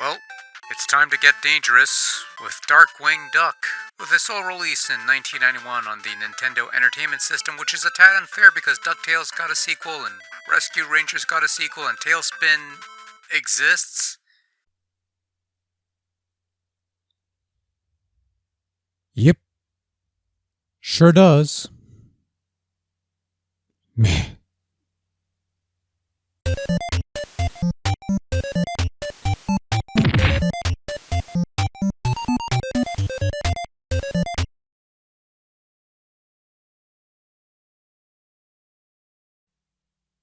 Well, it's time to get dangerous with Darkwing Duck. With a sole release in 1991 on the Nintendo Entertainment System, which is a tad unfair because DuckTales got a sequel and Rescue Rangers got a sequel and TaleSpin exists. Yep. Sure does. Meh.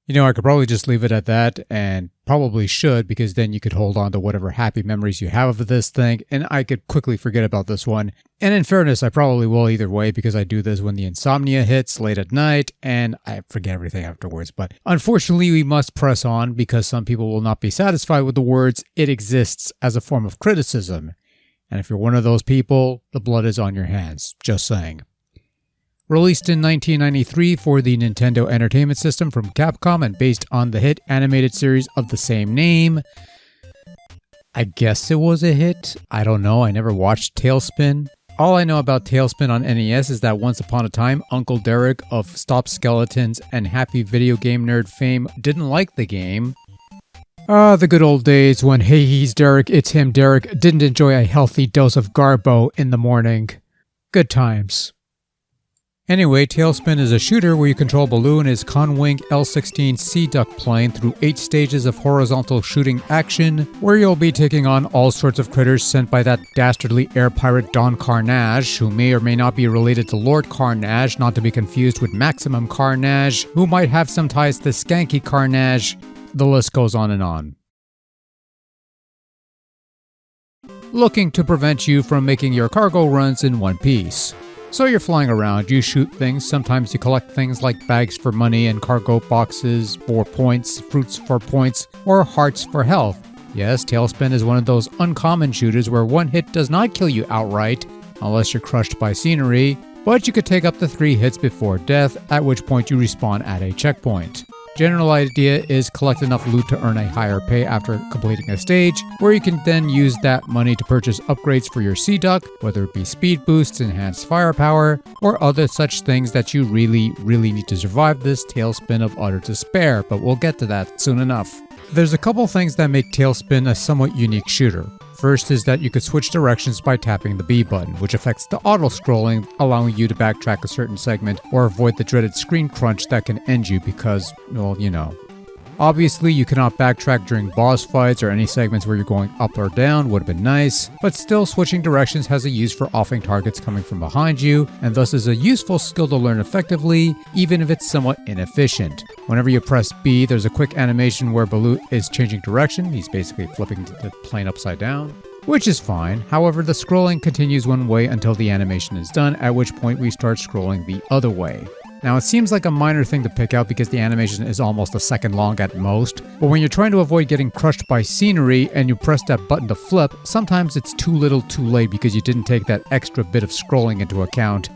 You know, I could probably just leave it at that, and probably should, because then you could hold on to whatever happy memories you have of this thing, and I could quickly forget about this one. And in fairness, I probably will either way, because I do this when the insomnia hits late at night, and I forget everything afterwards. But unfortunately, we must press on, because some people will not be satisfied with the words, "it exists," as a form of criticism. And if you're one of those people, the blood is on your hands. Just saying. Released in 1993 for the Nintendo Entertainment System from Capcom and based on the hit animated series of the same name. I guess it was a hit. I don't know. I never watched TaleSpin. All I know about TaleSpin on NES is that once upon a time, Uncle Derek of Stop Skeletons and Happy Video Game Nerd fame didn't like the game. The good old days when "Hey, he's Derek, it's him Derek" didn't enjoy a healthy dose of Garbo in the morning. Good times. Anyway, TaleSpin is a shooter where you control Baloo and his Conwing L-16 Sea Duck plane through 8 stages of horizontal shooting action, where you'll be taking on all sorts of critters sent by that dastardly air pirate Don Carnage, who may or may not be related to Lord Carnage, not to be confused with Maximum Carnage, who might have some ties to Skanky Carnage. The list goes on and on. Looking to prevent you from making your cargo runs in one piece. So you're flying around, you shoot things, sometimes you collect things like bags for money and cargo boxes for points, fruits for points, or hearts for health. Yes, TaleSpin is one of those uncommon shooters where one hit does not kill you outright, unless you're crushed by scenery, but you could take up to 3 hits before death, at which point you respawn at a checkpoint. General idea is collect enough loot to earn a higher pay after completing a stage, where you can then use that money to purchase upgrades for your Sea Duck, whether it be speed boosts, enhanced firepower, or other such things that you really need to survive this TaleSpin of utter despair, but we'll get to that soon enough. There's a couple things that make TaleSpin a somewhat unique shooter. First is that you could switch directions by tapping the B button, which affects the auto-scrolling, allowing you to backtrack a certain segment or avoid the dreaded screen crunch that can end you because, well, you know. Obviously, you cannot backtrack during boss fights or any segments where you're going up or down, would have been nice, but still switching directions has a use for offing targets coming from behind you, and thus is a useful skill to learn effectively, even if it's somewhat inefficient. Whenever you press B, there's a quick animation where Baloo is changing direction, he's basically flipping the plane upside down, which is fine. However, the scrolling continues one way until the animation is done, at which point we start scrolling the other way. Now, it seems like a minor thing to pick out because the animation is almost a second long at most, but when you're trying to avoid getting crushed by scenery and you press that button to flip, sometimes it's too little too late because you didn't take that extra bit of scrolling into account.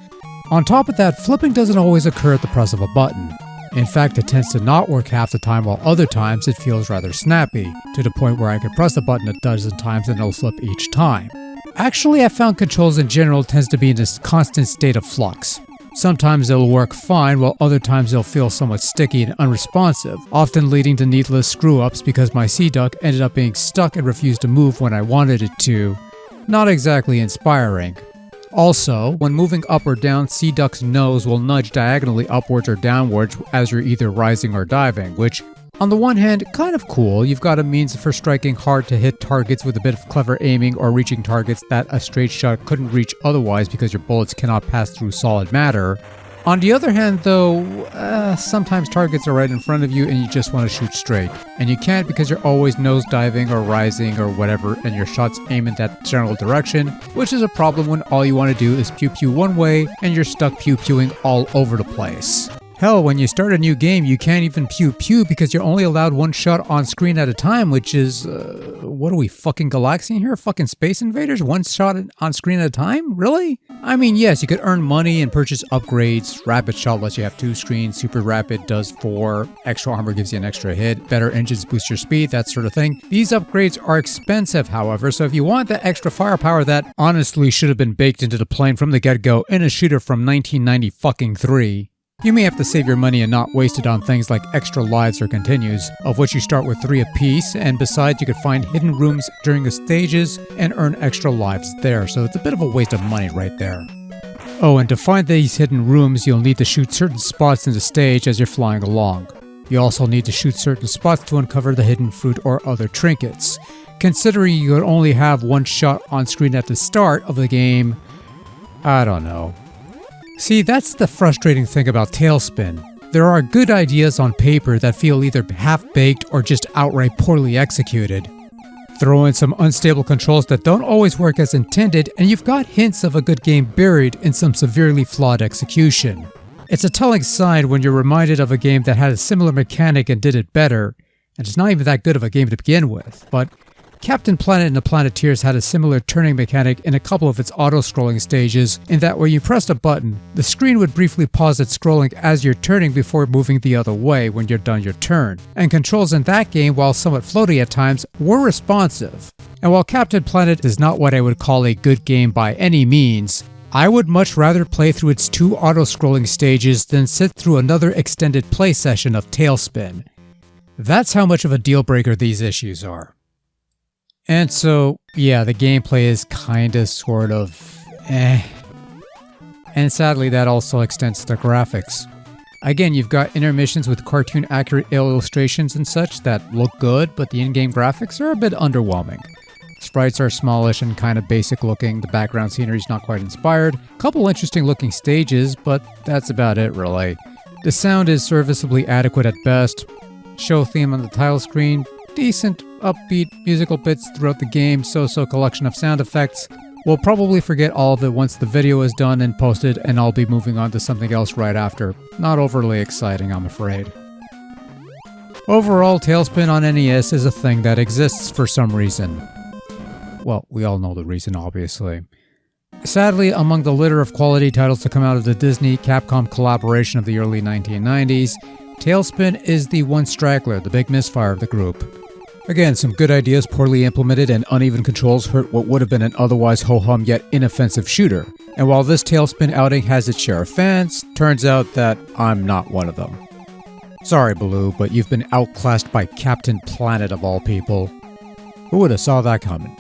On top of that, flipping doesn't always occur at the press of a button. In fact, it tends to not work half the time, while other times it feels rather snappy, to the point where I could press the button a dozen times and it'll flip each time. Actually, I found controls in general tends to be in this constant state of flux. Sometimes it'll work fine, while other times it'll feel somewhat sticky and unresponsive, often leading to needless screw-ups because my Sea Duck ended up being stuck and refused to move when I wanted it to. Not exactly inspiring. Also, when moving up or down, Sea Duck's nose will nudge diagonally upwards or downwards as you're either rising or diving, which, on the one hand, kind of cool. You've got a means for striking hard to hit targets with a bit of clever aiming or reaching targets that a straight shot couldn't reach otherwise because your bullets cannot pass through solid matter. On the other hand though, sometimes targets are right in front of you and you just want to shoot straight. And you can't because you're always nose diving or rising or whatever and your shots aim in that general direction, which is a problem when all you want to do is pew pew one way and you're stuck pew pewing all over the place. Hell, when you start a new game, you can't even pew-pew because you're only allowed one shot on screen at a time, which is, what are we, fucking Galaxian here? Fucking Space Invaders? One shot on screen at a time? Really? I mean, yes, you could earn money and purchase upgrades. Rapid Shot lets you have 2 screens, Super Rapid does 4, Extra Armor gives you an extra hit, better engines boost your speed, that sort of thing. These upgrades are expensive, however, so if you want the extra firepower that honestly should have been baked into the plane from the get-go in a shooter from 1993, you may have to save your money and not waste it on things like extra lives or continues, of which you start with 3 apiece, and besides you could find hidden rooms during the stages and earn extra lives there, so it's a bit of a waste of money right there. Oh, and to find these hidden rooms, you'll need to shoot certain spots in the stage as you're flying along. You also need to shoot certain spots to uncover the hidden fruit or other trinkets. Considering you could only have one shot on screen at the start of the game, I don't know. See, that's the frustrating thing about TaleSpin. There are good ideas on paper that feel either half-baked or just outright poorly executed. Throw in some unstable controls that don't always work as intended, and you've got hints of a good game buried in some severely flawed execution. It's a telling sign when you're reminded of a game that had a similar mechanic and did it better, and it's not even that good of a game to begin with, but Captain Planet and the Planeteers had a similar turning mechanic in a couple of its auto-scrolling stages, in that when you pressed a button, the screen would briefly pause its scrolling as you're turning before moving the other way when you're done your turn. And controls in that game, while somewhat floaty at times, were responsive. And while Captain Planet is not what I would call a good game by any means, I would much rather play through its 2 auto-scrolling stages than sit through another extended play session of TaleSpin. That's how much of a deal-breaker these issues are. And so, yeah, the gameplay is kinda, sort of, eh. And sadly, that also extends to the graphics. Again, you've got intermissions with cartoon-accurate illustrations and such that look good, but the in-game graphics are a bit underwhelming. Sprites are smallish and kind of basic looking, the background scenery is not quite inspired, couple interesting looking stages, but that's about it really. The sound is serviceably adequate at best. Show theme on the title screen, decent, upbeat musical bits throughout the game, so-so collection of sound effects. We'll probably forget all of it once the video is done and posted, and I'll be moving on to something else right after. Not overly exciting, I'm afraid. Overall, TaleSpin on NES is a thing that exists for some reason. Well, we all know the reason, obviously. Sadly, among the litter of quality titles to come out of the Disney-Capcom collaboration of the early 1990s, TaleSpin is the one straggler, the big misfire of the group. Again, some good ideas poorly implemented and uneven controls hurt what would have been an otherwise ho-hum yet inoffensive shooter. And while this TaleSpin outing has its share of fans, turns out that I'm not one of them. Sorry, Baloo, but you've been outclassed by Captain Planet of all people. Who would have saw that coming?